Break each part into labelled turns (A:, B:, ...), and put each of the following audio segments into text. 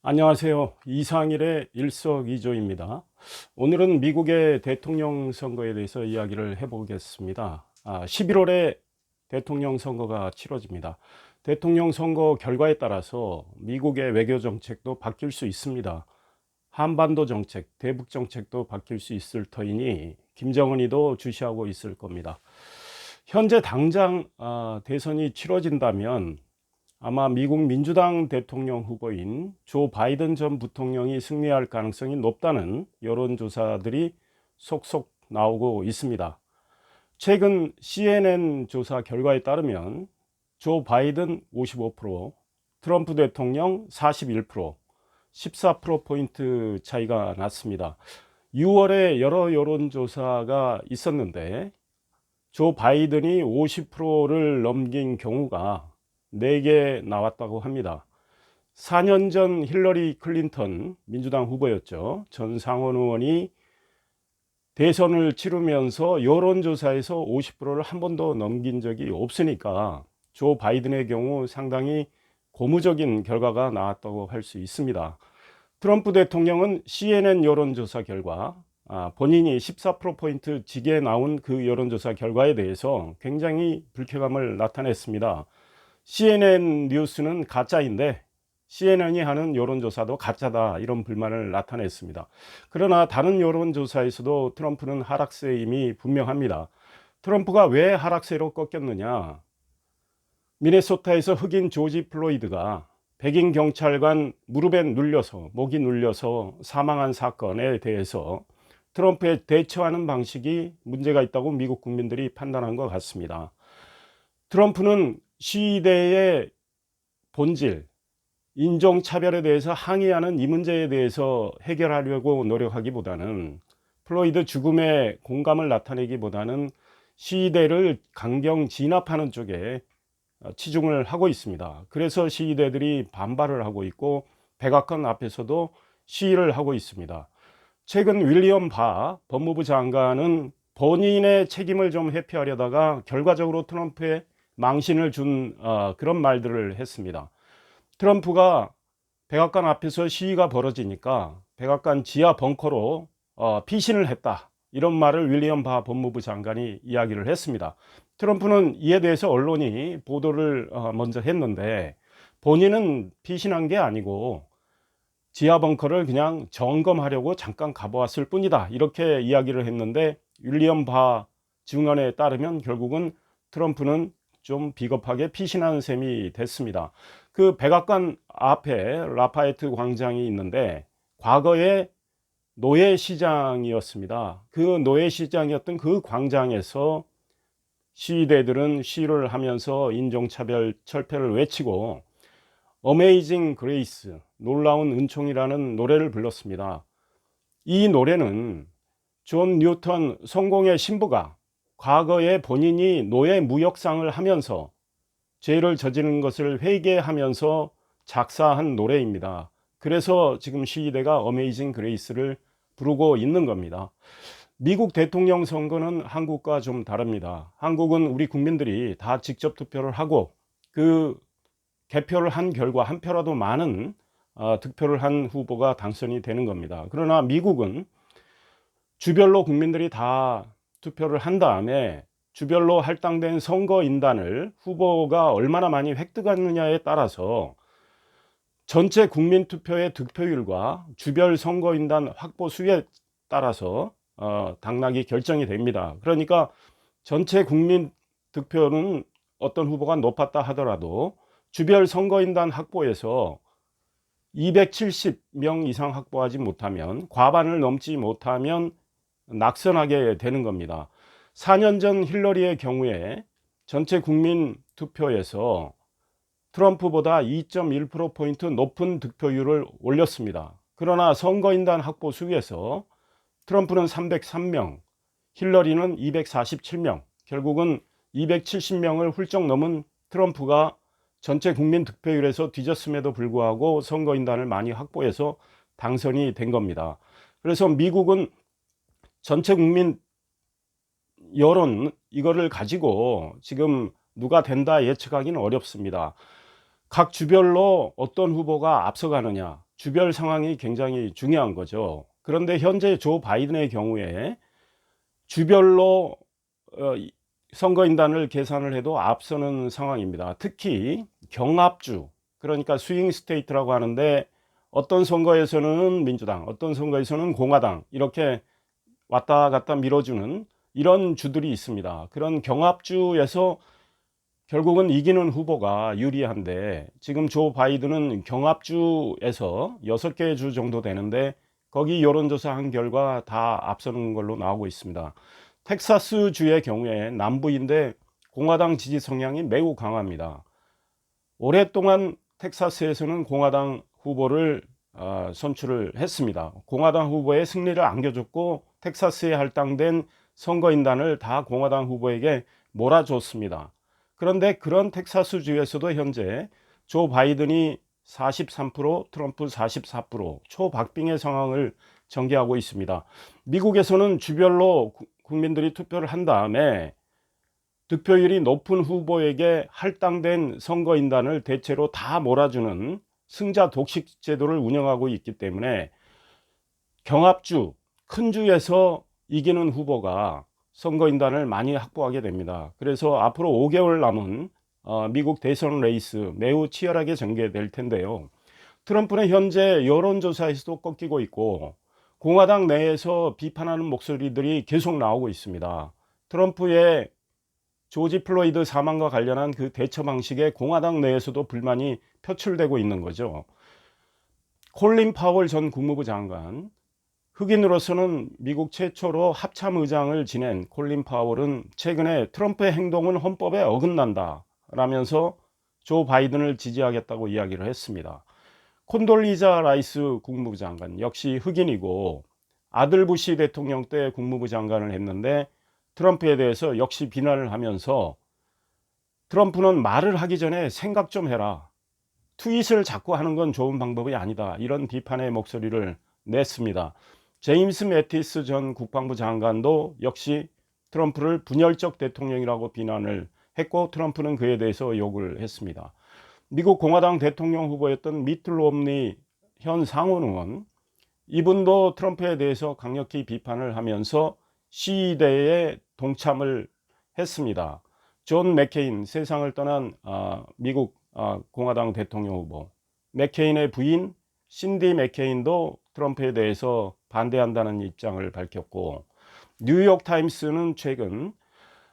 A: 안녕하세요. 이상일의 일석이조입니다. 오늘은 미국의 대통령 선거에 대해서 이야기를 해보겠습니다. 11월에 대통령 선거가 치러집니다. 대통령 선거 결과에 따라서 미국의 외교 정책도 바뀔 수 있습니다. 한반도 정책, 대북 정책도 바뀔 수 있을 터이니 김정은이도 주시하고 있을 겁니다. 현재 당장 대선이 치러진다면 아마 미국 민주당 대통령 후보인 조 바이든 전 부통령이 승리할 가능성이 높다는 여론조사들이 속속 나오고 있습니다. 최근 CNN 조사 결과에 따르면 조 바이든 55%, 트럼프 대통령 41%, 14%포인트 차이가 났습니다. 6월에 여러 여론조사가 있었는데 조 바이든이 50%를 넘긴 경우가 4개 나왔다고 합니다. 4년 전 힐러리 클린턴 민주당 후보였죠. 전 상원 의원이 대선을 치르면서 여론조사에서 50%를 한 번도 넘긴 적이 없으니까 조 바이든의 경우 상당히 고무적인 결과가 나왔다고 할 수 있습니다. 트럼프 대통령은 CNN 여론조사 결과 본인이 14%포인트 지게 나온 그 여론조사 결과에 대해서 굉장히 불쾌감을 나타냈습니다. CNN 뉴스는 가짜인데 CNN이 하는 여론조사도 가짜다, 이런 불만을 나타냈습니다. 그러나 다른 여론조사에서도 트럼프는 하락세임이 분명합니다. 트럼프가 왜 하락세로 꺾였느냐? 미네소타에서 흑인 조지 플로이드가 백인 경찰관 무릎에 눌려서, 목이 눌려서 사망한 사건에 대해서 트럼프에 대처하는 방식이 문제가 있다고 미국 국민들이 판단한 것 같습니다. 트럼프는 시위대의 본질, 인종차별에 대해서 항의하는 이 문제에 대해서 해결하려고 노력하기보다는, 플로이드 죽음에 공감을 나타내기보다는 시위대를 강경 진압하는 쪽에 치중을 하고 있습니다. 그래서 시위대들이 반발을 하고 있고 백악관 앞에서도 시위를 하고 있습니다. 최근 윌리엄 바 법무부 장관은 본인의 책임을 좀 회피하려다가 결과적으로 트럼프의 망신을 준 그런 말들을 했습니다. 트럼프가 백악관 앞에서 시위가 벌어지니까 백악관 지하 벙커로 피신을 했다, 이런 말을 윌리엄 바 법무부 장관이 이야기를 했습니다. 트럼프는 이에 대해서 언론이 보도를 먼저 했는데, 본인은 피신한 게 아니고 지하 벙커를 그냥 점검하려고 잠깐 가보았을 뿐이다, 이렇게 이야기를 했는데, 윌리엄 바 증언에 따르면 결국은 트럼프는 좀 비겁하게 피신하는 셈이 됐습니다. 그 백악관 앞에 라파에트 광장이 있는데 과거에 노예시장이었습니다. 그 노예시장이었던 그 광장에서 시위대들은 시위를 하면서 인종차별 철폐를 외치고 어메이징 그레이스, 놀라운 은총이라는 노래를 불렀습니다. 이 노래는 존 뉴턴 성공의 신부가 과거에 본인이 노예 무역상을 하면서 죄를 저지른 것을 회개하면서 작사한 노래입니다. 그래서 지금 시위대가 어메이징 그레이스를 부르고 있는 겁니다. 미국 대통령 선거는 한국과 좀 다릅니다. 한국은 우리 국민들이 다 직접 투표를 하고 그 개표를 한 결과 한 표라도 많은 득표를 한 후보가 당선이 되는 겁니다. 그러나 미국은 주별로 국민들이 다 투표를 한 다음에 주별로 할당된 선거인단을 후보가 얼마나 많이 획득하느냐에 따라서 전체 국민 투표의 득표율과 주별 선거인단 확보 수에 따라서 당락이 결정이 됩니다. 그러니까 전체 국민 득표는 어떤 후보가 높았다 하더라도 주별 선거인단 확보에서 270명 이상 확보하지 못하면, 과반을 넘지 못하면 낙선하게 되는 겁니다. 4년 전 힐러리의 경우에 전체 국민 투표에서 트럼프보다 2.1%포인트 높은 득표율을 올렸습니다. 그러나 선거인단 확보 수에서 트럼프는 303명, 힐러리는 247명, 결국은 270명을 훌쩍 넘은 트럼프가 전체 국민 득표율에서 뒤졌음에도 불구하고 선거인단을 많이 확보해서 당선이 된 겁니다. 그래서 미국은 전체 국민 여론, 이거를 가지고 지금 누가 된다 예측하기는 어렵습니다. 각 주별로 어떤 후보가 앞서가느냐, 주별 상황이 굉장히 중요한 거죠. 그런데 현재 조 바이든의 경우에 주별로 선거인단을 계산을 해도 앞서는 상황입니다. 특히 경합주, 그러니까 스윙 스테이트라고 하는데 어떤 선거에서는 민주당, 어떤 선거에서는 공화당, 이렇게 왔다 갔다 밀어주는 이런 주들이 있습니다. 그런 경합주에서 결국은 이기는 후보가 유리한데, 지금 조 바이든은 경합주에서 6개 주 정도 되는데 거기 여론조사 한 결과 다 앞서는 걸로 나오고 있습니다. 텍사스 주의 경우에 남부인데 공화당 지지 성향이 매우 강합니다. 오랫동안 텍사스에서는 공화당 후보를 선출을 했습니다. 공화당 후보의 승리를 안겨줬고 텍사스에 할당된 선거인단을 다 공화당 후보에게 몰아줬습니다. 그런데 그런 텍사스 주에서도 현재 조 바이든이 43%, 트럼프 44%, 초박빙의 상황을 전개하고 있습니다. 미국에서는 주별로 국민들이 투표를 한 다음에 득표율이 높은 후보에게 할당된 선거인단을 대체로 다 몰아주는 승자 독식 제도를 운영하고 있기 때문에 경합주, 큰 주에서 이기는 후보가 선거인단을 많이 확보하게 됩니다. 그래서 앞으로 5개월 남은 미국 대선 레이스 매우 치열하게 전개될 텐데요. 트럼프는 현재 여론조사에서도 꺾이고 있고 공화당 내에서 비판하는 목소리들이 계속 나오고 있습니다. 트럼프의 조지 플로이드 사망과 관련한 그 대처 방식에 공화당 내에서도 불만이 표출되고 있는 거죠. 콜린 파월 전 국무부 장관, 흑인으로서는 미국 최초로 합참의장을 지낸 콜린 파월은 최근에 트럼프의 행동은 헌법에 어긋난다 라면서 조 바이든을 지지하겠다고 이야기를 했습니다. 콘돌리자 라이스 국무부 장관 역시 흑인이고 아들 부시 대통령 때 국무부 장관을 했는데 트럼프에 대해서 역시 비난을 하면서 트럼프는 말을 하기 전에 생각 좀 해라, 트윗을 자꾸 하는 건 좋은 방법이 아니다, 이런 비판의 목소리를 냈습니다. 제임스 매티스 전 국방부 장관도 역시 트럼프를 분열적 대통령이라고 비난을 했고 트럼프는 그에 대해서 욕을 했습니다. 미국 공화당 대통령 후보였던 미트 롬니 현 상원 의원, 이분도 트럼프에 대해서 강력히 비판을 하면서 시위대에 동참을 했습니다. 존 맥케인, 세상을 떠난 미국 공화당 대통령 후보, 맥케인의 부인 신디 맥케인도 트럼프에 대해서 반대한다는 입장을 밝혔고, 뉴욕타임스는 최근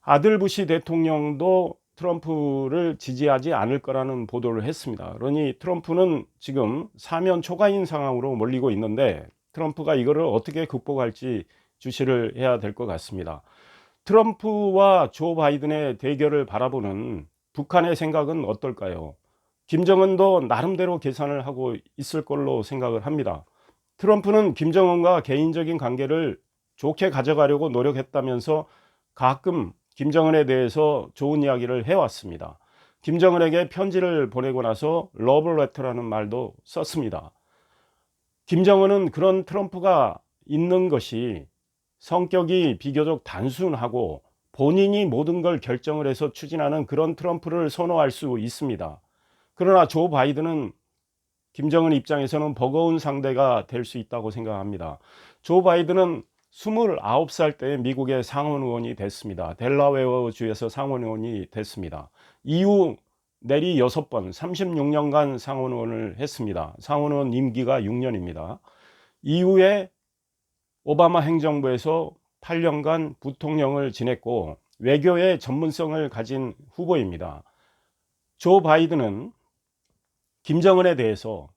A: 아들 부시 대통령도 트럼프를 지지하지 않을 거라는 보도를 했습니다. 그러니 트럼프는 지금 사면 초과인 상황으로 몰리고 있는데 트럼프가 이거를 어떻게 극복할지 주시를 해야 될 것 같습니다. 트럼프와 조 바이든의 대결을 바라보는 북한의 생각은 어떨까요? 김정은도 나름대로 계산을 하고 있을 걸로 생각을 합니다. 트럼프는 김정은과 개인적인 관계를 좋게 가져가려고 노력했다면서 가끔 김정은에 대해서 좋은 이야기를 해왔습니다. 김정은에게 편지를 보내고 나서 러브레터라는 말도 썼습니다. 김정은은 그런 트럼프가 있는 것이 성격이 비교적 단순하고 본인이 모든 걸 결정을 해서 추진하는 그런 트럼프를 선호할 수 있습니다. 그러나 조 바이든은 김정은 입장에서는 버거운 상대가 될 수 있다고 생각합니다. 조 바이든은 29살 때 미국의 상원 의원이 됐습니다. 델라웨어 주에서 상원 의원이 됐습니다. 이후 내리 6번 36년간 상원 의원을 했습니다. 상원 의원 임기가 6년입니다. 이후에 오바마 행정부에서 8년간 부통령을 지냈고 외교의 전문성을 가진 후보입니다. 조 바이든은 김정은에 대해서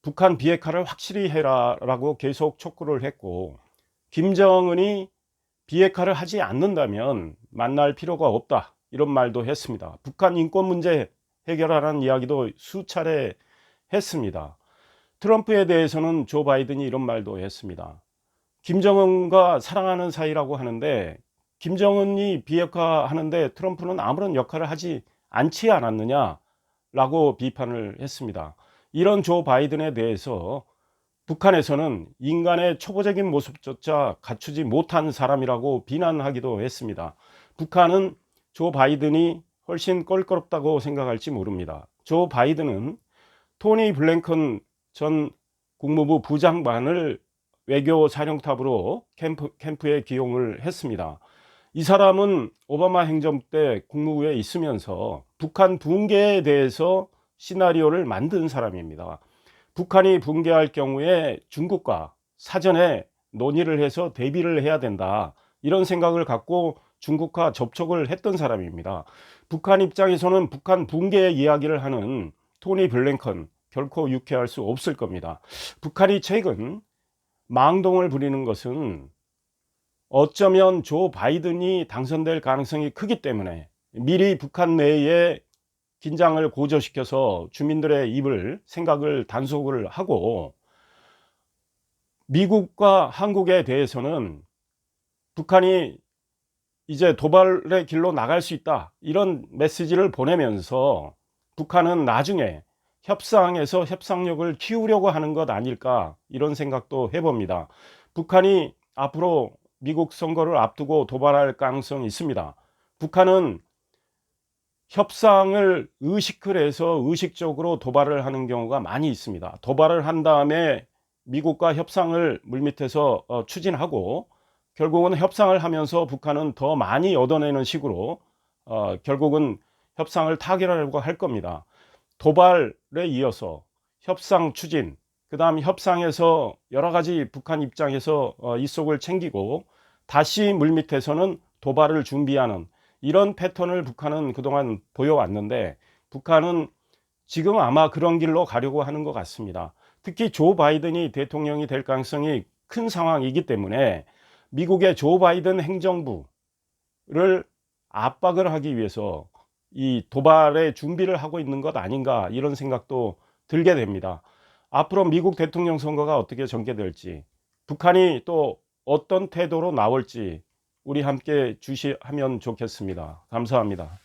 A: 북한 비핵화를 확실히 해라 라고 계속 촉구를 했고, 김정은이 비핵화를 하지 않는다면 만날 필요가 없다, 이런 말도 했습니다. 북한 인권 문제 해결하라는 이야기도 수차례 했습니다. 트럼프에 대해서는 조 바이든이 이런 말도 했습니다. 김정은과 사랑하는 사이라고 하는데 김정은이 비핵화하는데 트럼프는 아무런 역할을 하지 않지 않았느냐라고 비판을 했습니다. 이런 조 바이든에 대해서 북한에서는 인간의 초보적인 모습조차 갖추지 못한 사람이라고 비난하기도 했습니다. 북한은 조 바이든이 훨씬 껄끄럽다고 생각할지 모릅니다. 조 바이든은 토니 블랭컨 전 국무부 부장관을 외교 사령탑으로 캠프에 기용을 했습니다. 이 사람은 오바마 행정부 때 국무부에 있으면서 북한 붕괴에 대해서 시나리오를 만든 사람입니다. 북한이 붕괴할 경우에 중국과 사전에 논의를 해서 대비를 해야 된다, 이런 생각을 갖고 중국과 접촉을 했던 사람입니다. 북한 입장에서는 북한 붕괴 이야기를 하는 토니 블랭컨 결코 유쾌할 수 없을 겁니다. 북한이 최근 망동을 부리는 것은 어쩌면 조 바이든이 당선될 가능성이 크기 때문에 미리 북한 내에 긴장을 고조시켜서 주민들의 생각을 단속을 하고, 미국과 한국에 대해서는 북한이 이제 도발의 길로 나갈 수 있다, 이런 메시지를 보내면서 북한은 나중에 협상에서 협상력을 키우려고 하는 것 아닐까, 이런 생각도 해봅니다. 북한이 앞으로 미국 선거를 앞두고 도발할 가능성이 있습니다. 북한은 협상을 의식을 해서 의식적으로 도발을 하는 경우가 많이 있습니다. 도발을 한 다음에 미국과 협상을 물밑에서 추진하고, 결국은 협상을 하면서 북한은 더 많이 얻어내는 식으로 결국은 협상을 타결하려고 할 겁니다. 도발에 이어서 협상 추진, 그 다음 협상에서 여러 가지 북한 입장에서 이속을 챙기고 다시 물밑에서는 도발을 준비하는, 이런 패턴을 북한은 그동안 보여왔는데, 북한은 지금 아마 그런 길로 가려고 하는 것 같습니다. 특히 조 바이든이 대통령이 될 가능성이 큰 상황이기 때문에 미국의 조 바이든 행정부를 압박을 하기 위해서 이 도발의 준비를 하고 있는 것 아닌가, 이런 생각도 들게 됩니다. 앞으로 미국 대통령 선거가 어떻게 전개될지, 북한이 또 어떤 태도로 나올지 우리 함께 주시하면 좋겠습니다. 감사합니다.